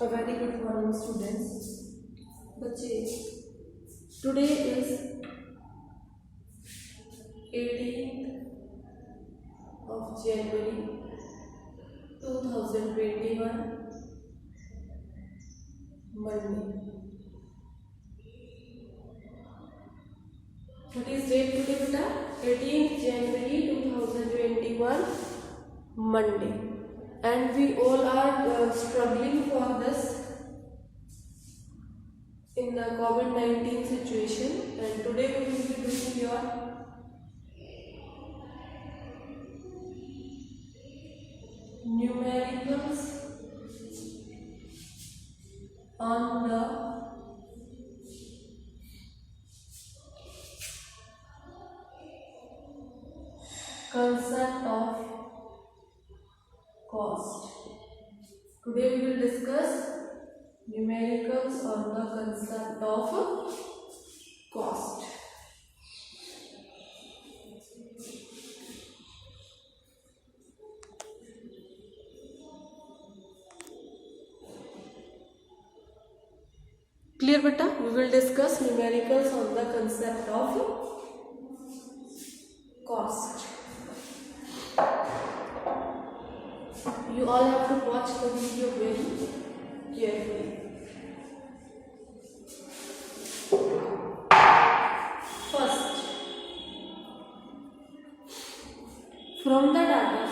A very good morning, students. बच्चे, today is 18th of January 2021, Monday. What is date today, beta? 18th January 2021, Monday. And we all are struggling for this in the COVID-19 situation, and today we will be doing your numericals on the concept of cost. Today we will discuss numericals on the concept of cost. Clear, beta? We will discuss numericals on the concept of cost. You all have to watch the video very carefully. First, from the data,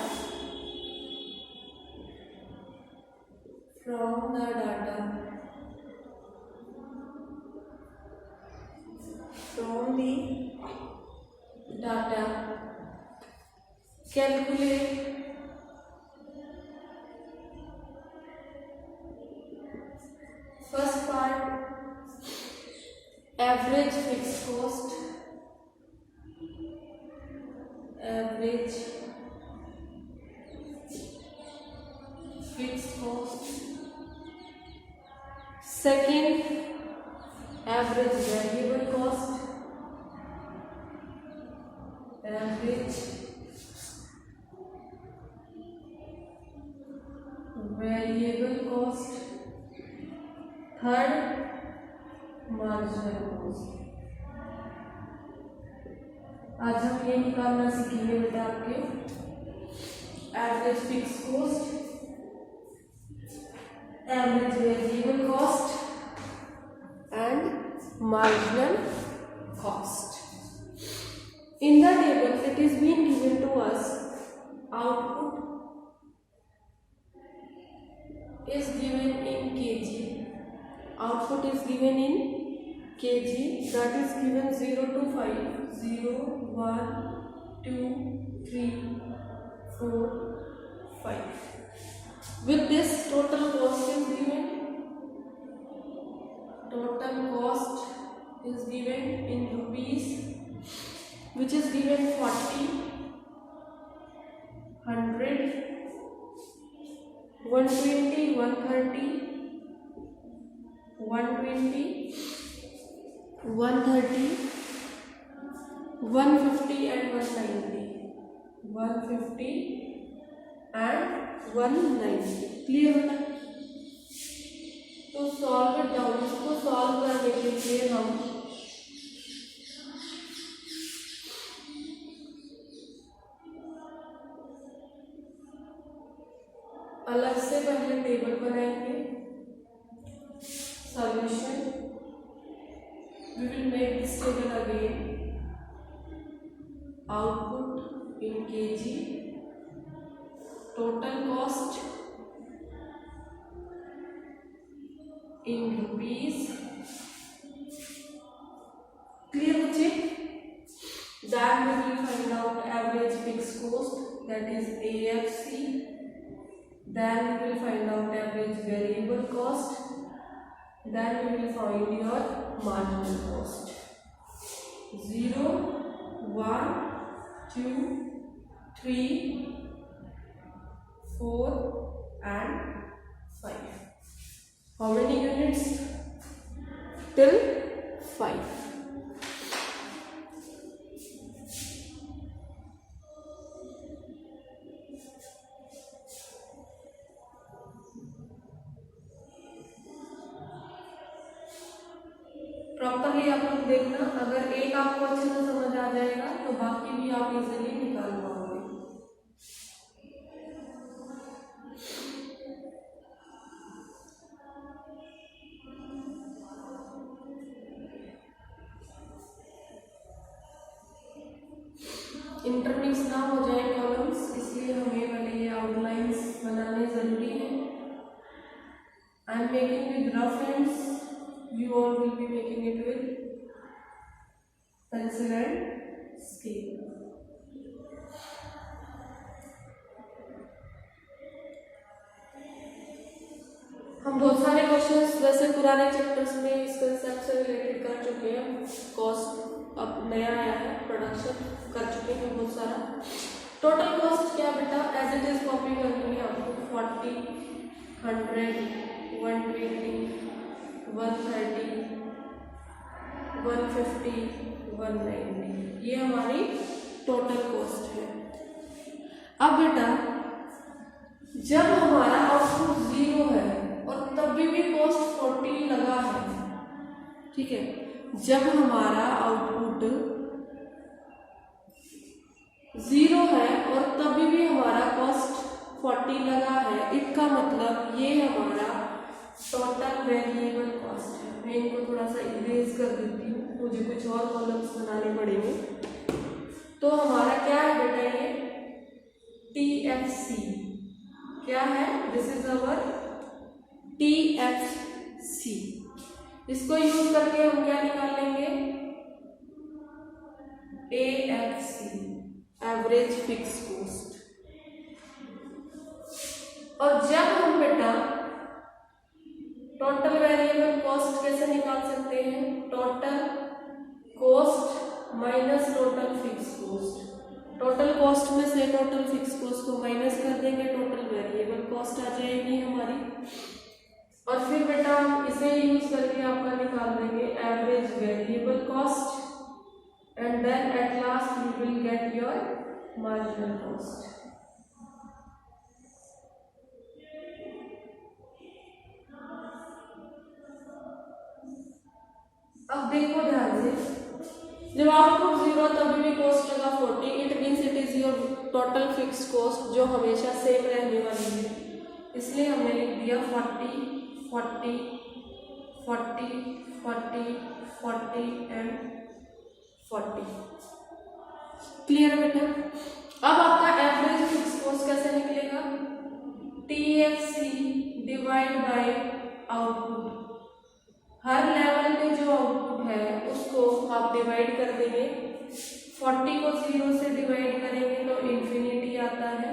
calculate first part, average fixed cost, second, average variable cost, third, marginal cost. आज हम ये निकालना सीखेंगे बेटा आपके average fix cost, average variable cost and marginal cost. In the table it is being given to us output is given in kg. Output is given in kg, that is given 0 to 5, 0, 1, 2, 3, 4, 5. With this total cost is given. Total cost is given in rupees, which is given 40, 100, 120, 130, 120, 130, 150 and 190. 150 and 190. Clear होता है? तो solve it down. इसको solve करने के लिए हम अलग से पहले टेबल बनाएंगे. Solution. We will make this table again. Output in kg, total cost in rupees. Clear बच्चे? Then we will find out average fixed cost, that is AFC. Then we will find out average variable cost. Then we will find your marginal cost. 0, 1, 2, 3, 4 and 5. How many units? Till 5. Properly आप लोग देखना, अगर एक आपको अच्छे से समझ आ जाएगा तो बाकी भी आप इजीली निकाल पाओगे। इंटरमिक्स ना हो जाए कॉलम्स, इसलिए हमें पहले ये आउटलाइंस बनाने जरूरी है। I am making with rough hands, you all will be making it with pencil and scale. हम बहुत सारे क्वेश्चंस वैसे पुराने चैप्टर्स में इस कंसेप्ट से रिलेटेड कर चुके हैं। कॉस्ट अब नया आया है, प्रोडक्शन कर चुके हैं बहुत सारा। टोटल कॉस्ट क्या बेटा, एज इट इज कॉपी करनी है आपको। 40, 100, 120, 130, 150, 190, ये हमारी टोटल कॉस्ट है। अब बेटा जब हमारा आउटपुट 0 है और तभी भी कॉस्ट 40 लगा है, ठीक है, जब हमारा आउटपुट 0 है और तभी भी हमारा कॉस्ट 40 लगा है, इसका मतलब ये हमारा टोटल वेरिएबल कॉस्ट है। मैं इनको थोड़ा सा इरेज कर देती हूँ, मुझे कुछ और कॉलम्स बनाने पड़ेंगे। तो हमारा क्या है बेटा, ये TFC क्या है, दिस इज अवर TFC। इसको यूज करके हम क्या निकाल लेंगे, AFC, एवरेज फिक्स कॉस्ट। और जब हम बेटा टोटल वेरिएबल कॉस्ट कैसे निकाल सकते हैं, total cost minus total fix cost. Total cost में से टोटल फिक्स कॉस्ट को माइनस कर देंगे, टोटल वेरिएबल कॉस्ट आ जाएगी हमारी। और फिर बेटा हम इसे यूज करके आपका निकाल देंगे average variable cost, and then at last you will get your marginal cost. अब देखो ध्यान से, जब आउटपुट 0 तभी भी कॉस्ट लगा 40, it means it is your total fix cost जो हमेशा सेम रहने वाली है। इसलिए हमने लिख दिया 40, 40, 40, 40, 40 एंड 40। क्लियर बेटा। अब आपका एवरेज फिक्स कॉस्ट कैसे निकलेगा, TFC divide by output. Her level पे जो आउटपुट है उसको आप डिवाइड कर देंगे। 40 को 0 से डिवाइड करेंगे तो इंफिनिटी आता है।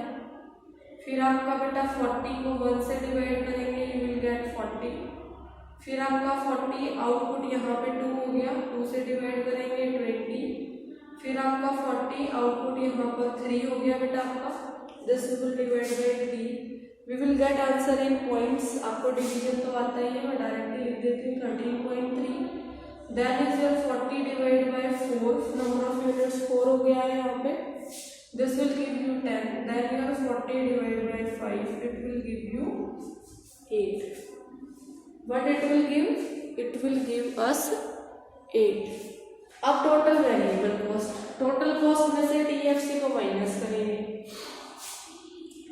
फिर आपका बेटा 40 को 1 से डिवाइड करेंगे, यू विल गेट 40। फिर आपका 40 आउटपुट यहाँ पे 2 हो गया, 2 से डिवाइड करेंगे 20। फिर आपका 40 आउटपुट यहाँ पर 3 हो गया बेटा आपका, this will divide by 3। We will get answer in points. आपको डिवीजन तो आता ही है, मैं डायरेक्टली लिख देती हूँ 13.3। Then is your 40 divide by 4, number of units 4 हो गया है यहाँ पे, this will give you 10। Then your 40 divide by 5, it will give you 8। What it will give, it will give us 8। अब total variable cost, total cost में से TFC को minus करेंगे।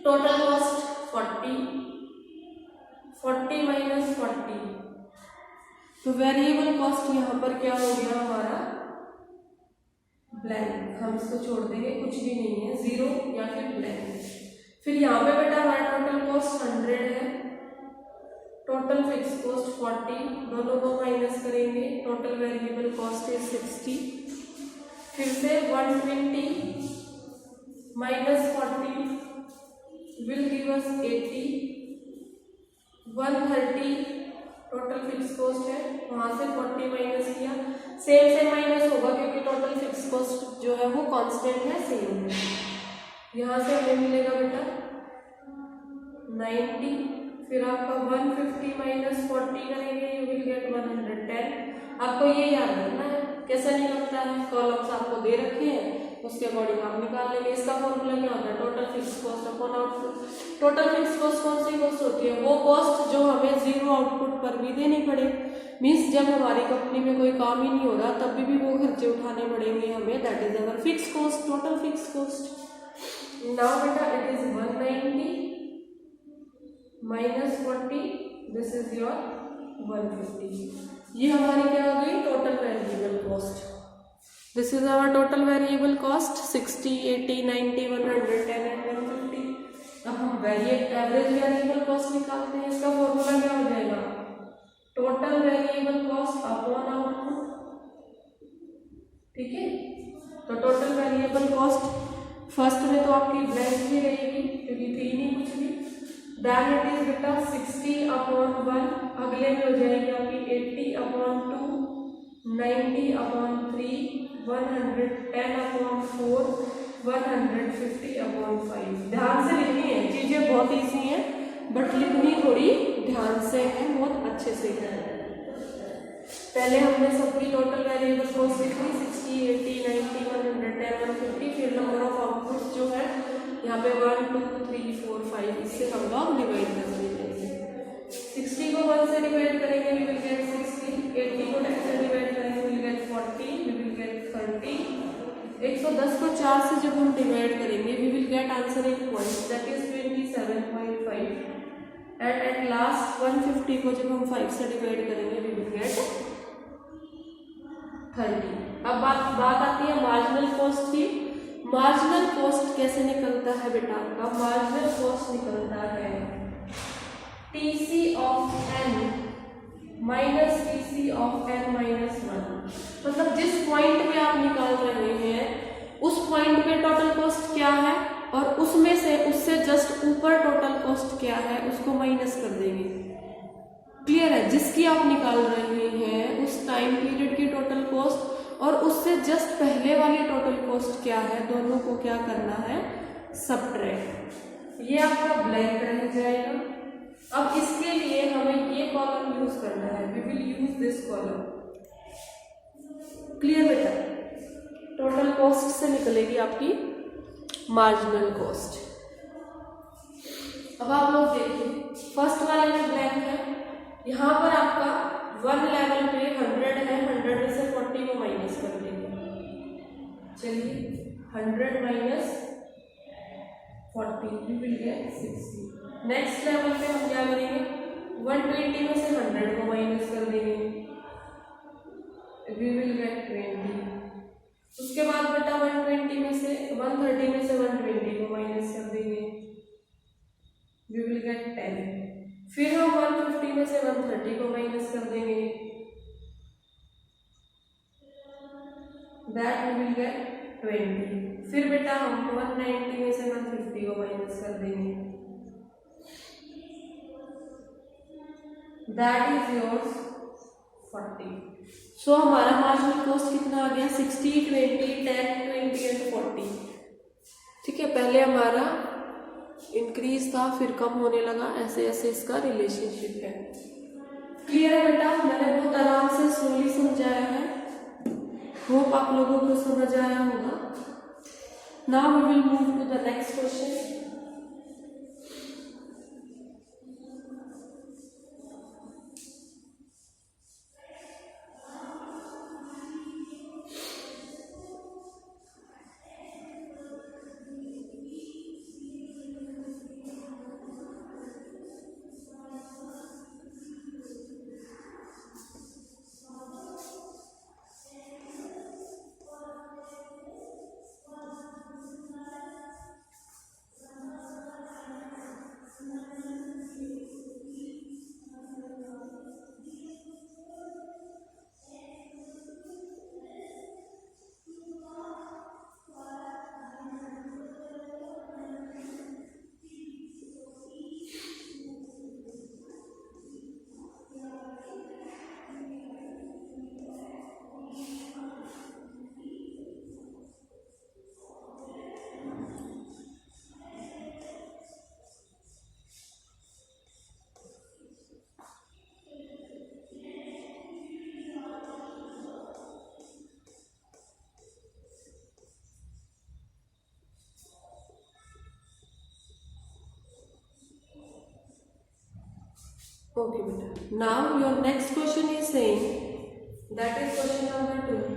टोटल कॉस्ट 40, 40 माइनस 40, तो वेरिएबल कॉस्ट यहाँ पर क्या हो गया हमारा, ब्लैंक। हम इसको छोड़ देंगे, कुछ भी नहीं है, 0 या फिर ब्लैंक। फिर यहाँ पे बेटा हमारा टोटल कॉस्ट 100 है, टोटल फिक्स कॉस्ट 40, दोनों को माइनस करेंगे, टोटल वेरिएबल कॉस्ट है 60। फिर से 120 minus 40 will give us 80। 130 total fix cost है, वहां से 40 माइनस किया, सेम माइनस होगा क्योंकि टोटल फिक्स कॉस्ट जो है वो कांस्टेंट है, सेम है। यहाँ से हमें मिलेगा बेटा 90। फिर आपका 150 माइनस 40 करेंगे, यू विल गेट 110। आपको ये याद रखना है कैसा निकलता है, कॉलम्स आपको दे रखे हैं, उसके अकॉर्डिंग आप निकाल लेंगे। इसका फॉर्मूला क्या होता है, total fix cost upon output. Total fix cost कौन सी कॉस्ट होती है, वो कॉस्ट जो हमें जीरो आउटपुट पर भी देनी पड़े, मीन्स जब हमारी कंपनी में कोई काम ही नहीं हो रहा तब भी वो खर्चे उठाने पड़ेंगे हमें, that is our fix cost, total fix cost. Now बेटा it is 190 minus 40, this is your 150। ये हमारी क्या हो गई, total variable cost. This is our total variable cost 60, 80, 90, 110 and 150। अब हम एवरेज वेरिएबल कॉस्ट निकालते हैं। इसका फॉर्मूला क्या हो जाएगा, total variable cost upon output. ठीक है, तो टोटल वेरिएबल कॉस्ट फर्स्ट में तो आपकी ब्लैंक ही रहेगी क्योंकि थी नहीं कुछ भी। दैन इट इज बेटा 60 अपॉन 1, अगले में हो जाएगी आपकी 80 अपॉन 2, 90 अपॉन 3, 110 अपॉन 4, 150 अपॉन 5। ध्यान से लिखनी है, चीजें बहुत ईजी हैं बट लिखनी थोड़ी ध्यान से है, बहुत अच्छे से है। पहले हमने सबकी टोटल वेरिएबल कॉस्ट लिखी 60, 80, 90, 110, 150, फिर नंबर ऑफ आउटपुट्स जो है यहाँ पे 1, 2, 3, 4, 5, इससे हम लोग डिवाइड कर देंगे। 60 को 1 से डिवाइड करेंगे वी विल गेट 60, 80 को 10 से डिवाइड करेंगे we will get 40, we will get 30, 110 को 4 से जब हम डिवाइड करेंगे we will get answer in points that is 27.5 and at last 150 को जब हम 5 से डिवाइड करेंगे वी विल गेट 30। अब बात आती है मार्जिनल कॉस्ट की। मार्जिनल कॉस्ट कैसे निकलता है बेटा, आपका मार्जिनल कॉस्ट निकलता है TC of n minus TC of n minus 1। मतलब जिस पॉइंट पे आप निकाल रहे हैं उस पॉइंट पे टोटल कॉस्ट क्या है और उसमें से उससे जस्ट ऊपर टोटल कॉस्ट क्या है उसको माइनस कर देंगे। क्लियर है, जिसकी आप निकाल रहे हैं उस टाइम पीरियड की टोटल कॉस्ट और उससे जस्ट पहले वाली टोटल कॉस्ट क्या है, दोनों को क्या करना है, सबट्रैक्ट। ये आपका ब्लैंक रह जाएगा। अब इसके लिए हमें ये कॉलम यूज करना है, we will use this column. Clear बेटा, टोटल कॉस्ट से निकलेगी आपकी मार्जिनल कॉस्ट। अब आप लोग देखिए फर्स्ट वाले में ब्लैंक है, यहाँ पर आपका 1 लेवल पे 100 है, 100 में से 40 को माइनस कर देंगे। चलिए 100 minus 40 we will get 60। Next level पे हम क्या करेंगे, 120 में से 100 को माइनस कर देंगे, वी विल गेट 20। उसके बाद बेटा 130 में से 120 को माइनस कर देंगे, वी विल गेट 10। फिर हम 150 में से 130 को माइनस कर देंगे, दैट वी विल गेट 20। फिर बेटा हम 190 में से 150 को माइनस कर देंगे, दैट इज योर्स 40। सो हमारा मार्जिनल कॉस्ट कितना आ गया, 60, 20, 10, 20 एंड 40। ठीक है, पहले हमारा इंक्रीज था फिर कम होने लगा, ऐसे ऐसे इसका रिलेशनशिप है। क्लियर है बेटा, मैंने बहुत आराम से स्लोली समझाया है, होप आप लोगों को समझ आया होगा। Now we will move to the next question. Okay, beta. Now your next question is saying, that is question number 2.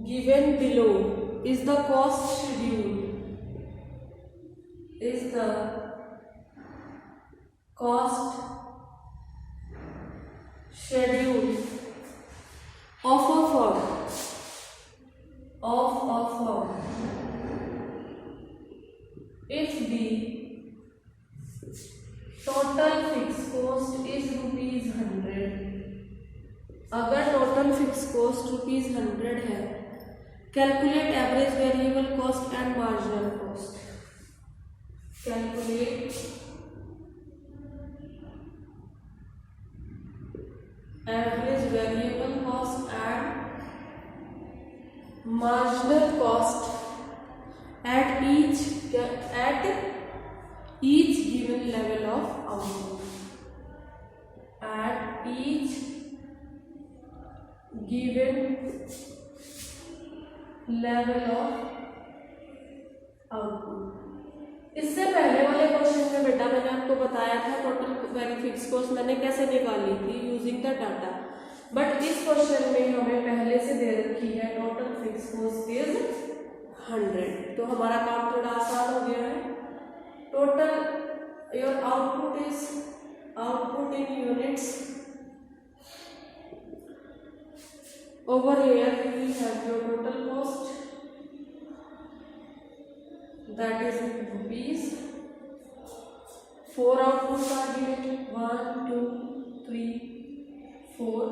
Given below is the cost schedule. Is the cost schedule of a firm. If the total fixed cost is ₹100, अगर total fix cost ₹100 है, calculate average variable cost and marginal cost. Calculate average variable cost and marginal cost at each given level of output. At each given level of output. इससे पहले वाले question में बेटा मैंने आपको बताया था टोटल फिक्स कॉस्ट मैंने कैसे निकाली थी यूजिंग द डाटा. बट इस क्वेश्चन में हमें पहले से दे रखी है टोटल फिक्स कॉस्ट इज 100. तो हमारा काम थोड़ा आसान हो गया है. Total your output in units. Over here we have your total cost, that is rupees. 4 outputs are given, 1 2 3 4,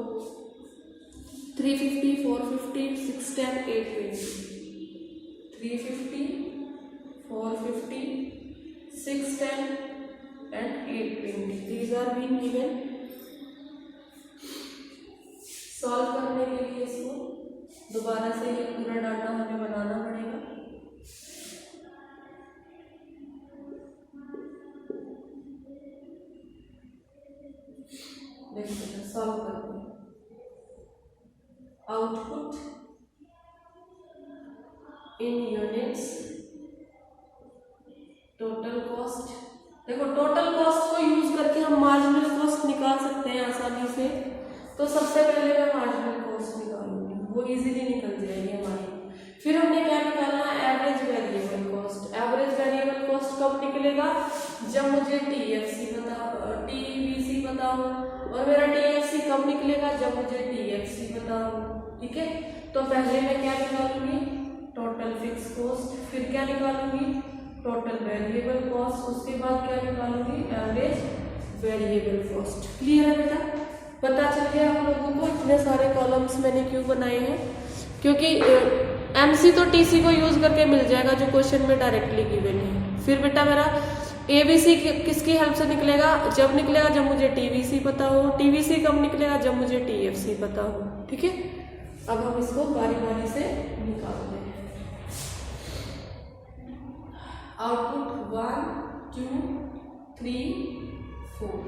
350 450 610 820. 350 450 610 and 820. These are being given. Solve करने के लिए इसको दोबारा से ये पूरा डाटा हमें बनाना पड़ेगा. देखिए सॉल्व करते हैं. Output in units total cost. देखो टोटल कॉस्ट को यूज करके हम मार्जिनल कॉस्ट निकाल सकते हैं आसानी से. तो सबसे पहले मैं मार्जिनल कॉस्ट निकालूंगी, वो इजीली निकल जाएगी हमारी. फिर हमने क्या निकालना, average variable cost. Average variable cost कब निकलेगा, जब मुझे टीवीसी पता हो. और मेरा टीएफसी कब निकलेगा, जब मुझे टीएफसी पता हो. ठीक है. तो पहले मैं क्या निकालूंगी, टोटल फिक्स कॉस्ट. फिर क्या निकालूंगी, टोटल वेरिएबल कॉस्ट. उसके बाद क्या निकालूंगी, एवरेज वेरिएबल कॉस्ट. क्लियर है बेटा. पता चल गया हम लोगों को इतने सारे कॉलम्स मैंने क्यों बनाए हैं, क्योंकि एमसी तो टीसी को यूज करके मिल जाएगा जो क्वेश्चन में डायरेक्टली गिवन है. फिर बेटा मेरा एबीसी किसकी हेल्प से निकलेगा, जब मुझे टीवीसी पता हो. टीवीसी कब निकलेगा, जब मुझे टीएफसी पता हो. ठीक है. अब हम इसको बारी बारी से निकालते हैं. Output 1 2 3 4.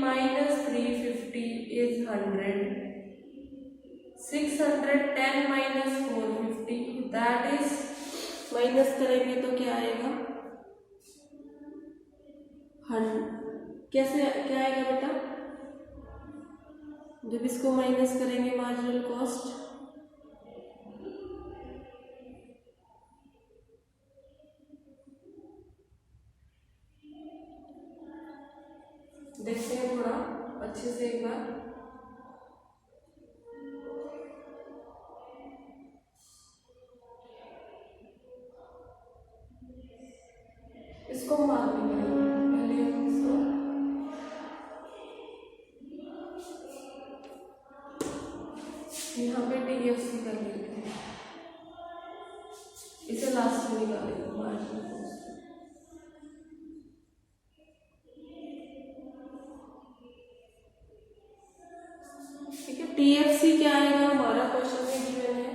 minus 350 is 100. 610 minus 450, that is minus करेंगे तो क्या आएगा, कैसे क्या आएगा बेटा, जब इसको माइनस करेंगे मार्जिनल कॉस्ट, देखते हैं थोड़ा अच्छे से एक बार. करेंगे। पहले हम इसको यहाँ पे TFC कर लेते हैं, इसे लास्ट में निकालेंगे मार्जिनल कॉस्ट। ठीक है, TFC क्या आएगा हमारा क्वेश्चन में गिवन है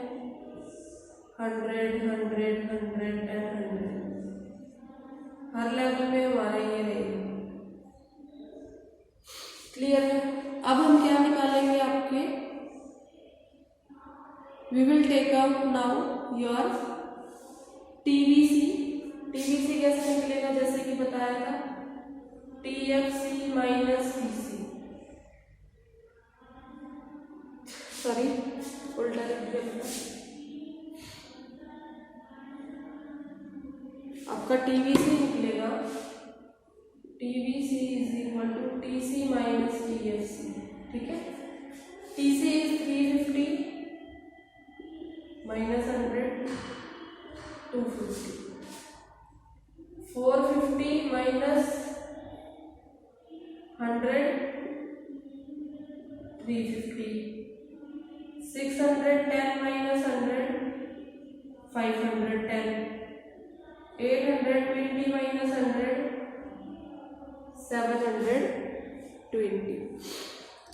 100, 100, 100 एंड 100, हर लेवल में हमारा ये रहेगा। क्लियर है। अब हम क्या निकालेंगे आपके, we will take out now your TVC। TVC कैसे निकलेगा, जैसे कि बताया था TFC माइनस TC, सॉरी उल्टा लिख दिया आपका TVC निकलेगा TVC is equal to TC minus TFC। ठीक है, TC is 350 minus 100 250, 450 minus 100 350, 610 minus 100 510, 820 minus 100 720।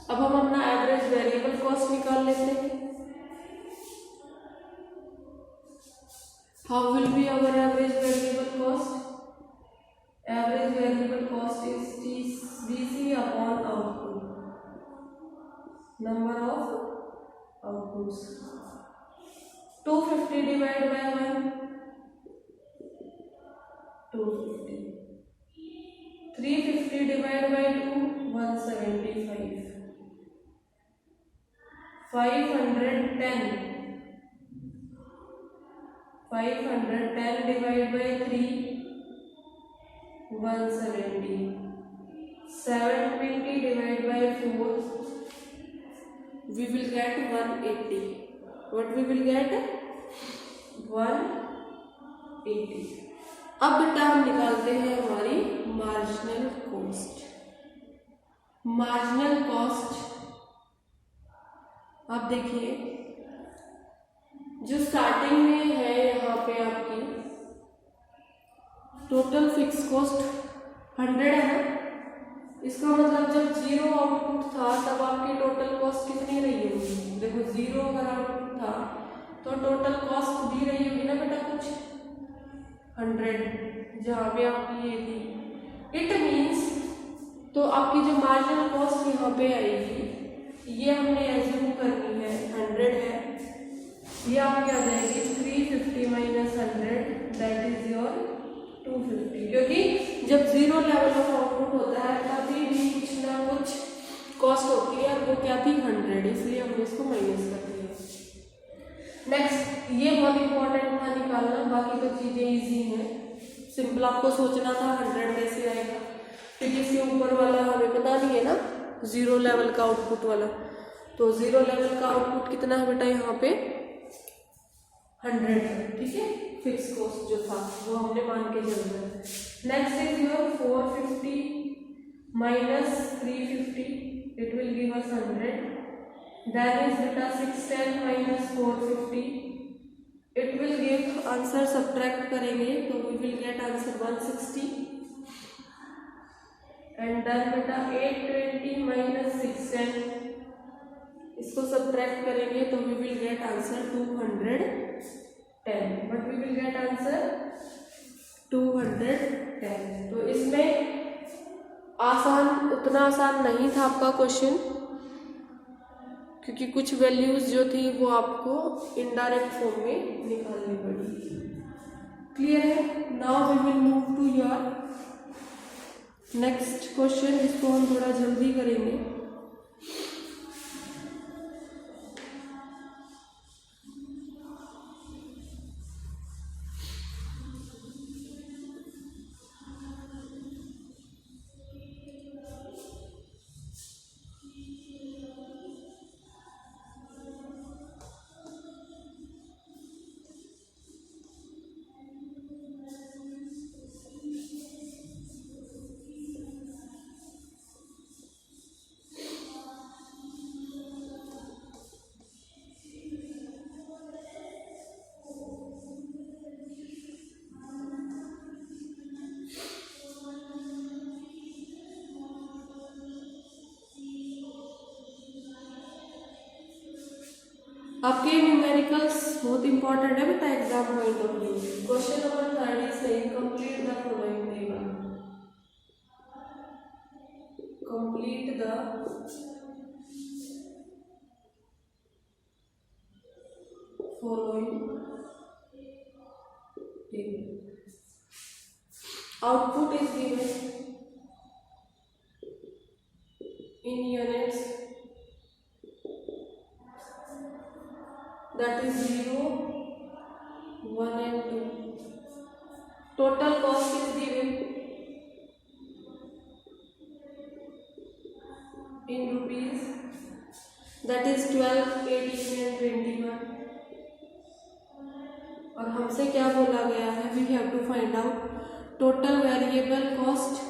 अब हम अपना एवरेज वेरिएबल कॉस्ट निकाल लेते हैं। How will be our average variable cost? Average variable cost is VC upon output, number of outputs. 250 divide by 1 250, 350 divide by 2 175, 510 divide by 3 170, 720 divide by 4 we will get 180। what we will get 180। अब बेटा हम निकालते हैं हमारी marginal cost. Marginal cost आप देखिए, जो starting में है यहाँ पे आपकी टोटल फिक्स कॉस्ट 100 है ना, इसका मतलब जब जीरो आउटपुट था तब आपकी टोटल कॉस्ट कितनी रही होगी। देखो जीरो अगर आउटपुट था तो टोटल कॉस्ट दी रही होगी ना बेटा कुछ 100, जहाँ पे आपकी ये थी। इट मीन्स तो आपकी जो मार्जिनल कॉस्ट यहाँ पे आएगी ये हमने एज्यूम करनी है 100 है, ये आपकी आ जाएगी 350 माइनस 100 दैट इज योर 250, क्योंकि जब जीरो लेवल ऑफ आउटपुट होता है तभी भी कुछ ना कुछ कॉस्ट होती है और वो क्या थी 100, इसलिए हमने इसको माइनस कर दिया। नेक्स्ट, ये बहुत इंपॉर्टेंट था निकालना, बाकी तो चीजें इजी हैं, सिंपल आपको सोचना था 100 कैसे आएगा, क्योंकि इसके ऊपर वाला हमें पता नहीं है ना जीरो लेवल का आउटपुट वाला, तो जीरो लेवल का आउटपुट कितना है बेटा यहाँ पे 100 है। ठीक है, फिक्स कॉस्ट जो था वो हमने मान के चलना है। Next is your 450 minus 350, it will give us 100। Then is बेटा 610 minus 450, it will give answer, subtract करेंगे तो we will get answer 160। And then बेटा 820 माइनस 610, इसको सब्ट्रैक्ट करेंगे तो we will get answer 210, but we will get answer 210। तो इसमें आसान, उतना आसान नहीं था आपका क्वेश्चन, क्योंकि कुछ वैल्यूज जो थी वो आपको इनडायरेक्ट फॉर्म में निकालनी पड़ी। क्लियर है। Now we will move to your next question, इसको हम थोड़ा जल्दी करेंगे। आपके न्यूमेरिकल्स बहुत इंपॉर्टेंट है बेटा exam point of view. Question number 3 is saying complete the following table. Complete the following table. Output is given in units, that is 0, 1 and 2. Total cost is given in rupees, that is 12, 18 and 21. और हमसे क्या बोला गया है, we have to find out total variable cost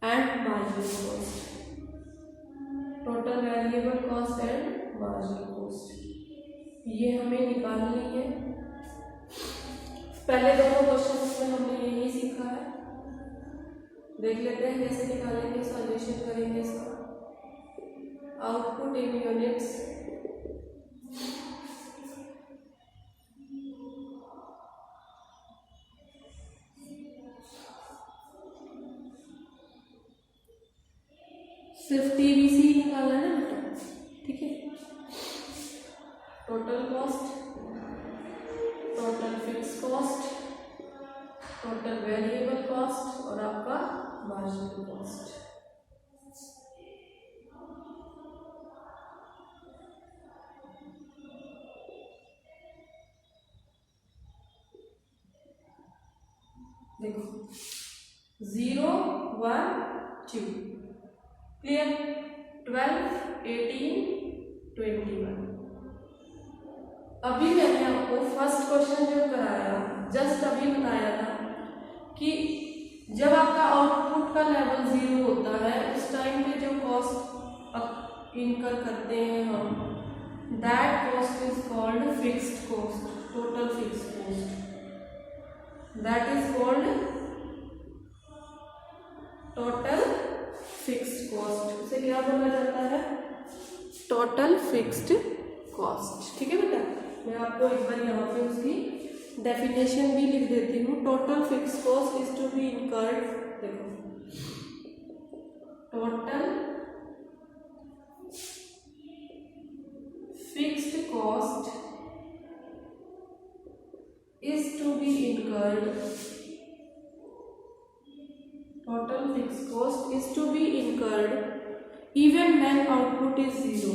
and marginal cost. Total variable cost and marginal cost ये हमें निकालनी है। पहले दोनों क्वेश्चन में हमने यही सीखा है, देख लेते हैं कैसे निकालेंगे, सॉल्यूशन करेंगे इसका। आउटपुट इन यूनिट्स, सिर्फ टीवीसी निकालना है ना बेटा, ठीक है। Total cost, total fix cost, total variable cost और आपका मार्जिनल कॉस्ट। देखो 0, 1, 2 क्लियर, 12, 18, 21। अभी मैंने आपको फर्स्ट क्वेश्चन जो कराया, जस्ट अभी बताया था कि जब आपका आउटपुट का लेवल 0 होता है उस टाइम पे जो कॉस्ट इनकर करते हैं हम, that cost is called fixed cost, total fixed cost, that is called total fixed cost. उसे क्या बोला जाता है, टोटल फिक्स्ड कॉस्ट, ठीक है बेटा। मैं आपको एक बार यहाँ पे उसकी डेफिनेशन भी लिख देती हूँ। Total fixed cost is to be incurred, देखो total fixed cost is to be incurred, total fixed cost is to be incurred even when output is 0,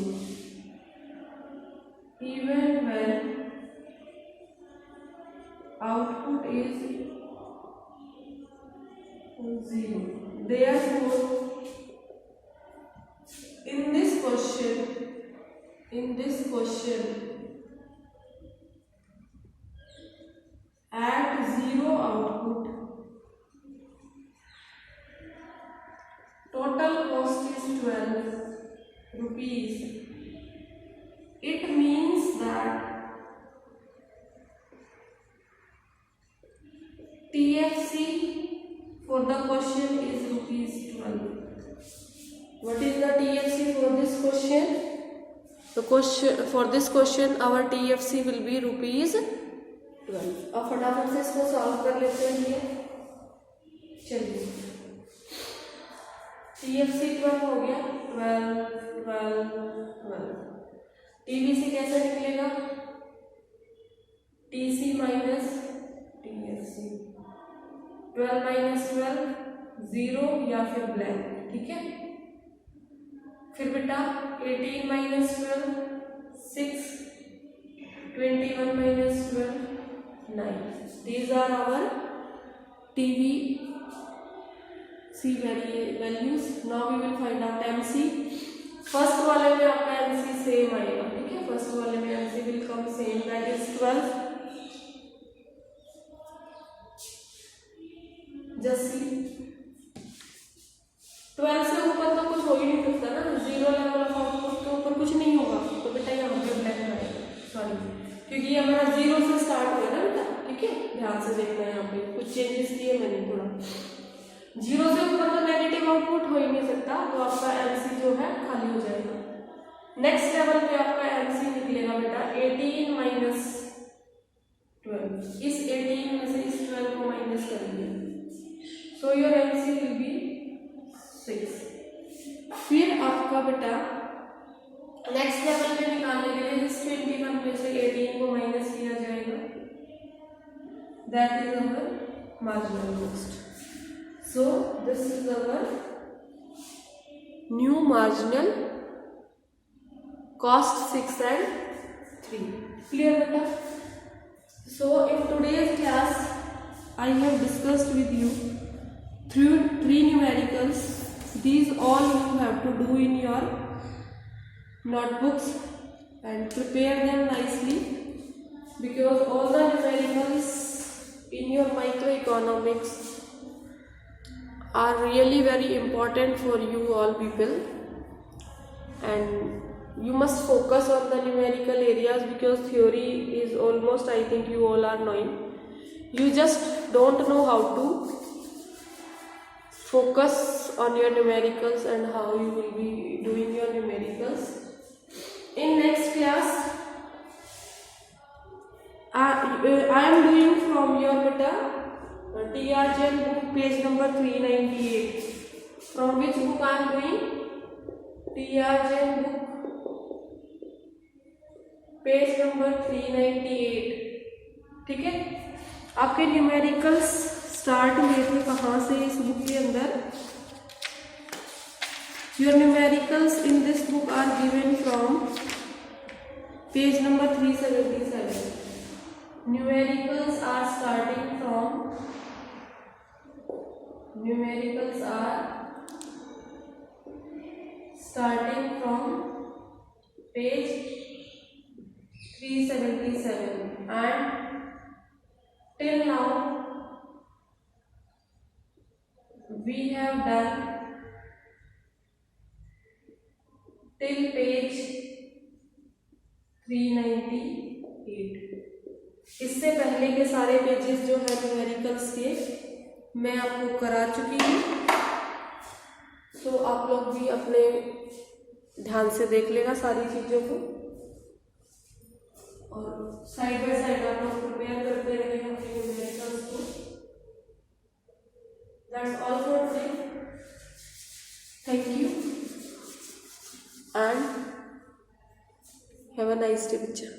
even when output is 0. Therefore in this question at 0 output total cost is 12 rupees. It means that TFC for the question is rupees 12. What is the TFC for this question? The question for this question our TFC will be rupees 12. अब फटाफट से इसको solve कर लेते हैं। चलिए TFC 12 हो गया, 12, 12, 12। TBC कैसे निकलेगा, TC माइनस TFC, 12 माइनस 12 0 या फिर ब्लैंक, ठीक है। फिर बेटा 18 minus 12 6, 21 minus 12 9। These are our TBC values. Now we will find out MC. First वाले में आपका MC सेम आएगा, ठीक है। फर्स्ट वाले में MC will come same, that is 12। Just see 12 से ऊपर तो कुछ हो ही नहीं सकता ना, 0 लेवल ऑफ आउटपुट के ऊपर कुछ नहीं होगा, तो बेटा यहाँ पे ब्लैक आएगा, सॉरी, क्योंकि ये हमारा 0 से स्टार्ट हुआ ना बेटा, ठीक है। ध्यान से देखना है, यहाँ पे कुछ चेंजेस किए मैंने थोड़ा। 0 से ऊपर तो नेगेटिव आउटपुट हो ही नहीं सकता, तो आपका MC जो है खाली हो जाएगा। नेक्स्ट लेवल पे आपका एमसी निकलेगा बेटा 18 माइनस 12। इस 18 में से इस 12 को माइनस करेंगे, so your MC will be 6। फिर आपका बेटा नेक्स्ट लेवल पे निकालने के लिए इस 21 में से 18 को माइनस किया जाएगा, that is our marginal cost. So this is our new marginal cost 6 and 3. Clear beta? So in today's class I have discussed with you three numericals. These all you have to do in your notebooks and prepare them nicely, because all the numericals in your microeconomics are really very important for you all people, and you must focus on the numerical areas, because theory is almost, I think you all are knowing. You just don't know how to focus on your numericals and how you will be doing your numericals. In next class I am doing from your beta TRGL book page number 398. From which book I am doing? TRGL book page number 398। ठीक है, आपके numericals start हुए थे कहाँ से इस book के अंदर? Your numericals in this book are given from page number 377। Numericals are starting from page 377 and till now we have done till page 398। इससे पहले के सारे पेजेस जो है न्यूमेरिकल्स के मैं आपको करा चुकी हूँ, सो आप लोग भी अपने ध्यान से देख लेना सारी चीज़ों को, और साइड बाय साइड आप लोग प्रिपेयर करते रहेंगे अपने न्यूमेरिकल्स को। That's all for today. Thank you and have a nice day बच्चा।